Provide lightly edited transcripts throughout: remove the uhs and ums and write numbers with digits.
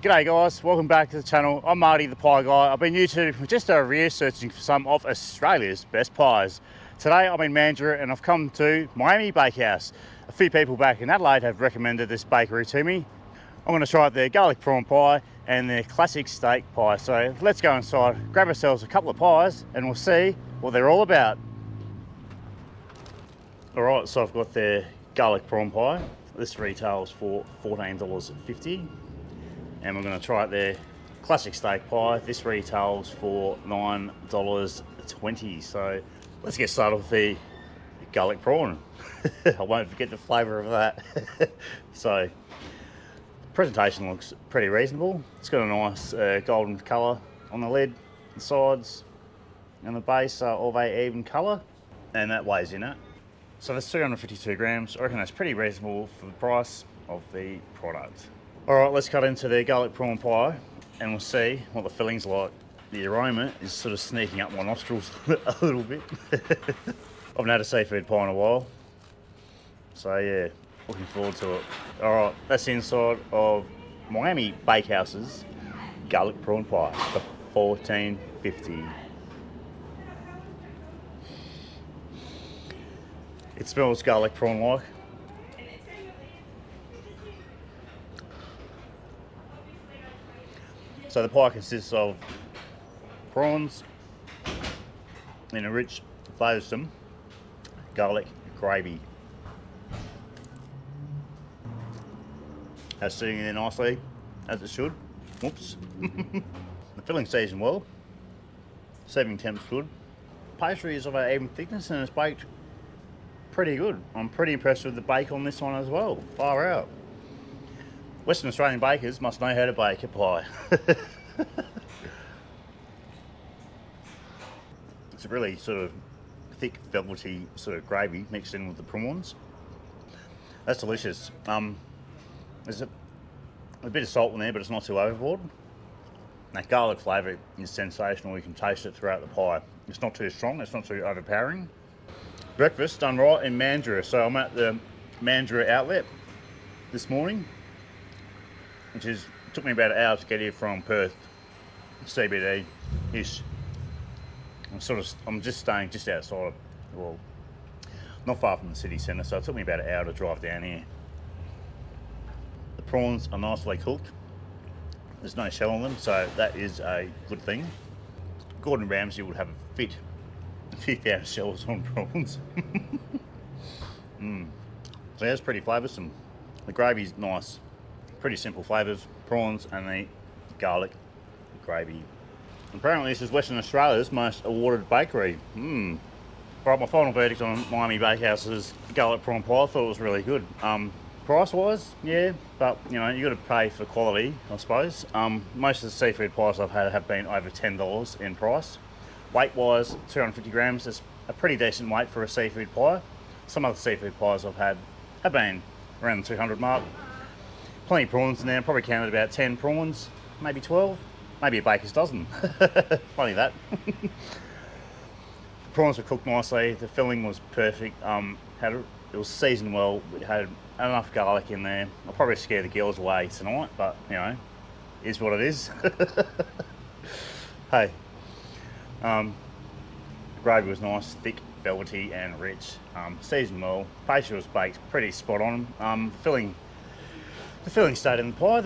G'day guys, welcome back to the channel. I'm Marty the Pie Guy. I've been YouTube for just over a year searching for some of Australia's best pies. Today I'm in Mandurah and I've come to Miami Bakehouse. A few people back in Adelaide have recommended this bakery to me. I'm going to try their garlic prawn pie and their classic steak pie. So let's go inside, grab ourselves a couple of pies and we'll see what they're all about. Alright, so I've got their garlic prawn pie. This retails for $14.50. And we're going to try it their classic steak pie. This retails for $9.20. So let's get started with the garlic prawn. I won't forget the flavour of that. So presentation looks pretty reasonable. It's got a nice golden colour on the lid, the sides and the base are of a even colour, and that weighs in it. So that's 352 grams. I reckon that's pretty reasonable for the price of the product. Alright, let's cut into the garlic prawn pie and we'll see what the filling's like. The aroma is sort of sneaking up my nostrils a little bit. I've not had a seafood pie in a while. So yeah, looking forward to it. Alright, that's the inside of Miami Bakehouse's garlic prawn pie for $14.50. It smells garlic prawn like. So the pie consists of prawns in a rich, flavoursome garlic gravy. That's sitting in there nicely, as it should. Whoops. The filling seasoned well. Serving temp's good. Pastry is of an even thickness and it's baked pretty good. I'm pretty impressed with the bake on this one as well. Far out. Western Australian bakers must know how to bake a pie. It's a really sort of thick, velvety sort of gravy mixed in with the prawns. That's delicious. There's a bit of salt in there, but it's not too overboard. That garlic flavour is sensational. You can taste it throughout the pie. It's not too strong, it's not too overpowering. Breakfast done right in Mandurah. So I'm at the Mandurah outlet this morning, which took me about an hour to get here from Perth, CBD-ish. I'm just staying just outside, well, not far from the city centre, so it took me about an hour to drive down here. The prawns are nicely cooked. There's no shell on them, so that is a good thing. Gordon Ramsay would have a fit if he found shells on prawns. So that's pretty flavoursome. The gravy's nice. Pretty simple flavours, prawns and the garlic gravy. Apparently this is Western Australia's most awarded bakery. Right, my final verdict on Miami Bakehouse's garlic prawn pie, I thought it was really good. Price wise, yeah, but you know, you got to pay for quality, I suppose. Most of the seafood pies I've had have been over $10 in price. Weight wise, 250 grams is a pretty decent weight for a seafood pie. Some other seafood pies I've had have been around the 200 mark. Plenty of prawns in there, probably counted about 10 prawns, maybe 12, maybe a baker's dozen. Funny that. The prawns were cooked nicely, the filling was perfect, it was seasoned well, it had enough garlic in there. I'll probably scare the girls away tonight, but you know, is what it is. Hey, the gravy was nice, thick, velvety and rich, seasoned well. Pastry was baked pretty spot on. The filling stayed in the pie.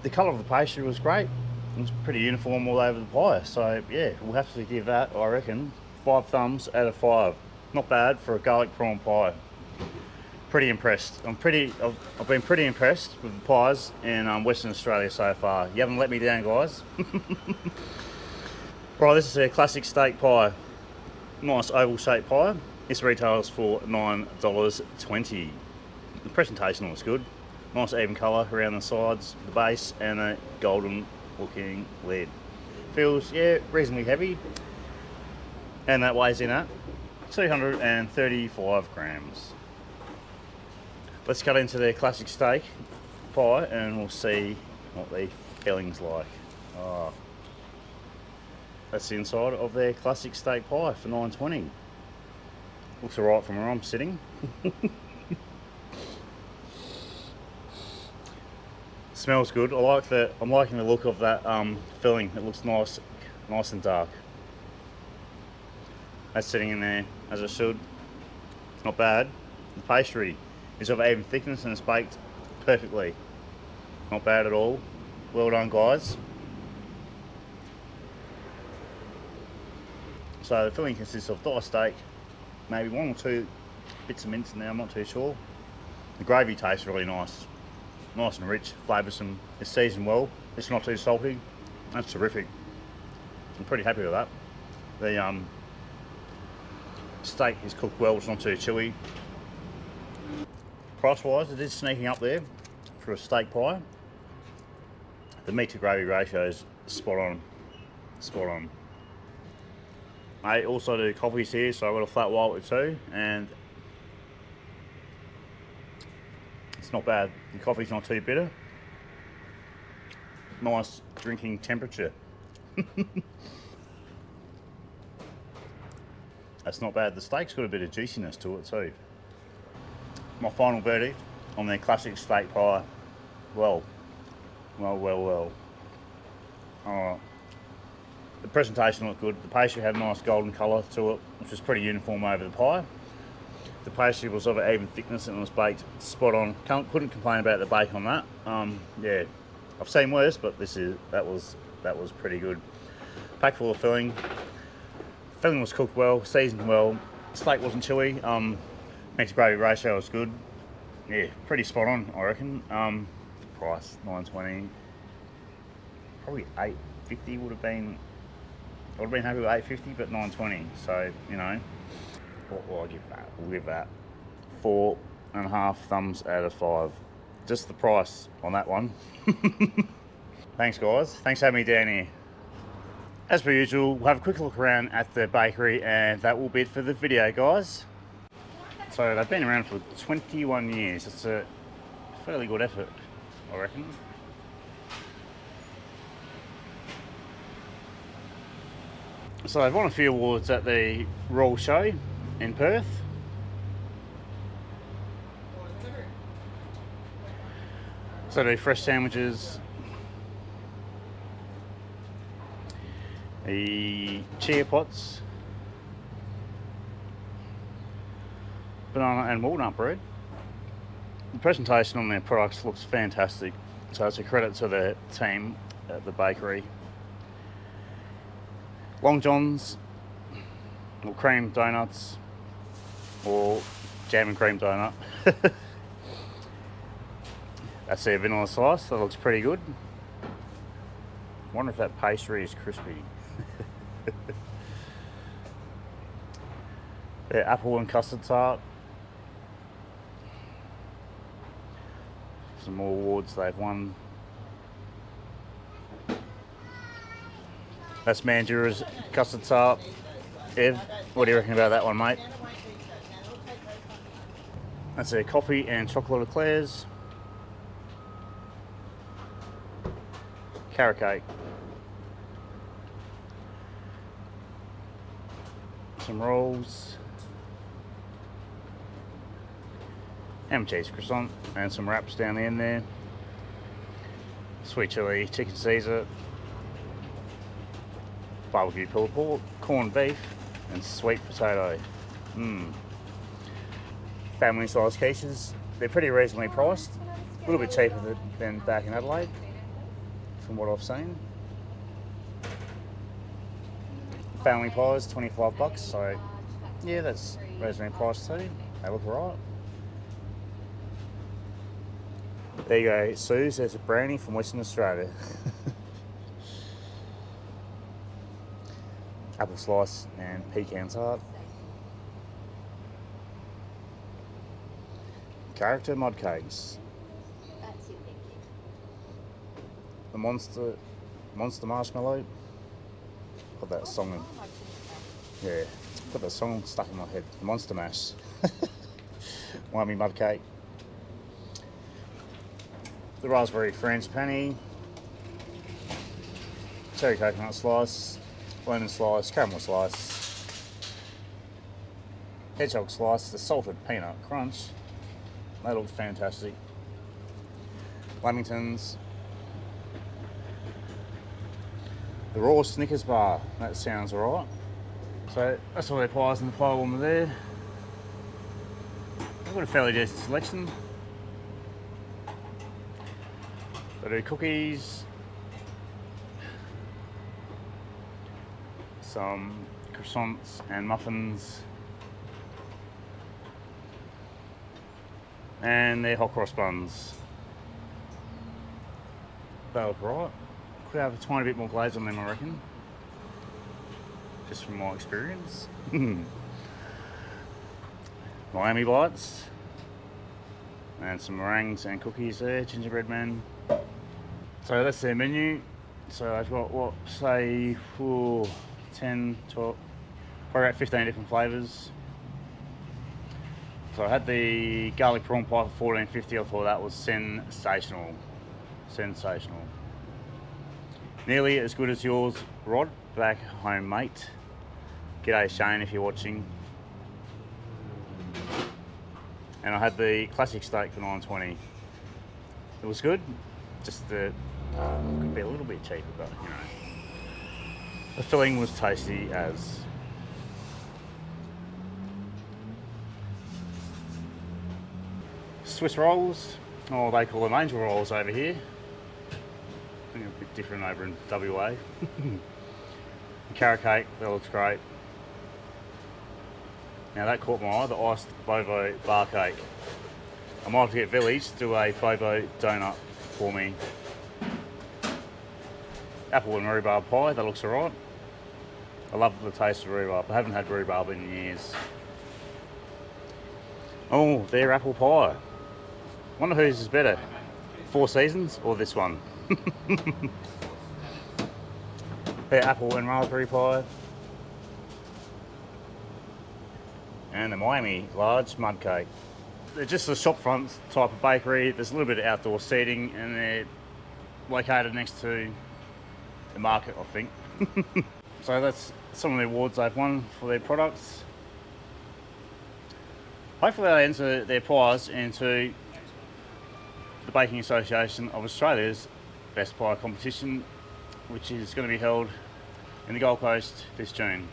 The colour of the pastry was great. It was pretty uniform all over the pie. So yeah, we'll have to give that, I reckon, 5 thumbs out of 5. Not bad for a garlic prawn pie. Pretty impressed. I've been pretty impressed with the pies in Western Australia so far. You haven't let me down, guys. Right, this is a classic steak pie. Nice oval shaped pie. This retails for $9.20. The presentation looks good. Nice even colour around the sides, the base, and a golden looking lid. Feels, yeah, reasonably heavy. And that weighs in at 235 grams. Let's cut into their classic steak pie and we'll see what the filling's like. Oh, that's the inside of their classic steak pie for $9.20. Looks alright from where I'm sitting. Smells good. I'm liking the look of that filling. It looks nice, nice and dark. That's sitting in there as it should. Not bad. The pastry is of even thickness and it's baked perfectly. Not bad at all. Well done, guys. So the filling consists of diced steak, maybe 1 or 2 bits of mince in there, I'm not too sure. The gravy tastes really nice. Nice and rich, flavoursome. It's seasoned well. It's not too salty. That's terrific. I'm pretty happy with that. The steak is cooked well, it's not too chewy. Price wise, it is sneaking up there for a steak pie. The meat to gravy ratio is spot on. Spot on. I also do coffees here, so I've got a flat white with 2, and it's not bad. The coffee's not too bitter. Nice drinking temperature. That's not bad. The steak's got a bit of juiciness to it too. My final verdict on their classic steak pie. Well. Alright. The presentation looked good. The pastry had a nice golden colour to it, which was pretty uniform over the pie. The pastry was of an even thickness and it was baked spot on. Couldn't complain about the bake on that. Yeah, I've seen worse, but that was pretty good. Packed full of filling. Filling was cooked well, seasoned well. Steak wasn't chewy. Meat to gravy ratio was good. Yeah, pretty spot on, I reckon. Price $9.20. Probably $8.50 would have been. I would have been happy with $8.50, but $9.20. So you know, what will I give that? We'll give that 4.5 thumbs out of 5. Just the price on that one. Thanks, guys. Thanks for having me down here. As per usual, we'll have a quick look around at the bakery, and that will be it for the video, guys. So they've been around for 21 years. It's a fairly good effort, I reckon. So they've won a few awards at the Rouse show in Perth. So they do fresh sandwiches, the chia pots, banana and walnut bread. The presentation on their products looks fantastic, so it's a credit to the team at the bakery. Long Johns, or cream donuts, or jam and cream donut. That's their vanilla slice, that looks pretty good. I wonder if that pastry is crispy. Their apple and custard tart. Some more awards they've won. That's Mandurah's custard tart. Ev, what do you reckon about that one, mate? That's their coffee and chocolate eclairs. Carrot cake. Some rolls. Ham cheese croissant and some wraps down the end there. Sweet chili, chicken Caesar. Barbecue pulled pork, corned beef, and sweet potato. Family size quiches. They're pretty reasonably priced. A little bit cheaper than back in Adelaide, from what I've seen. Family pies, $25, so yeah, that's reasonably priced too. They look alright. There you go, Sue's. There's a brownie from Western Australia. Apple slice and pecan tart. Character mud cakes. The monster marshmallow. Got that song in. Yeah, got that song stuck in my head. Monster mash. Miami mud cake. The raspberry frangipani. Cherry coconut slice. Lemon slice, caramel slice, hedgehog slice, the salted peanut crunch. That looks fantastic. Lamingtons, The raw Snickers bar, that sounds alright. So that's all their pies in the pie warmer there. They've got a fairly decent selection. They do cookies, some croissants and muffins, and their hot cross buns. They look right. Could have a tiny bit more glaze on them, I reckon, just from my experience. Miami bites, and some meringues and cookies there, gingerbread man. So that's their menu. So I've got, what, say, 10, 12, probably about 15 different flavours. So I had the garlic prawn pie for $14.50. I thought that was sensational. Sensational. Nearly as good as yours, Rod, back home, mate. G'day Shane if you're watching. And I had the classic steak for $9.20. It was good. Just the could be a little bit cheaper, but you know, the filling was tasty as. Swiss rolls, or they call them angel rolls over here. I think a bit different over in WA. Carrot cake, that looks great. Now that caught my eye, the iced Vovo bar cake. I might have to get Village to do a Vovo donut for me. Apple and rhubarb pie, that looks alright. I love the taste of rhubarb. I haven't had rhubarb in years. Oh, their apple pie. Wonder whose is better, Four Seasons or this one? Their apple and raspberry pie. And the Miami large mud cake. They're just a shopfront type of bakery. There's a little bit of outdoor seating and they're located next to the market, I think. So that's some of the awards they've won for their products. Hopefully they enter their pies into the Baking Association of Australia's Best Pie competition, which is going to be held in the Gold Coast this June.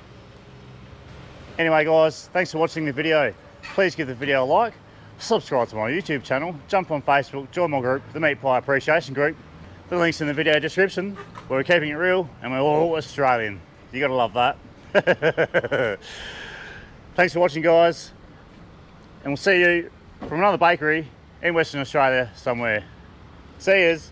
Anyway guys, thanks for watching the video. Please give the video a like, subscribe to my YouTube channel, jump on Facebook, join my group, the Meat Pie Appreciation Group. The link's in the video description. We're keeping it real and we're all Australian. You gotta love that. Thanks for watching guys, and we'll see you from another bakery in Western Australia somewhere. See yous.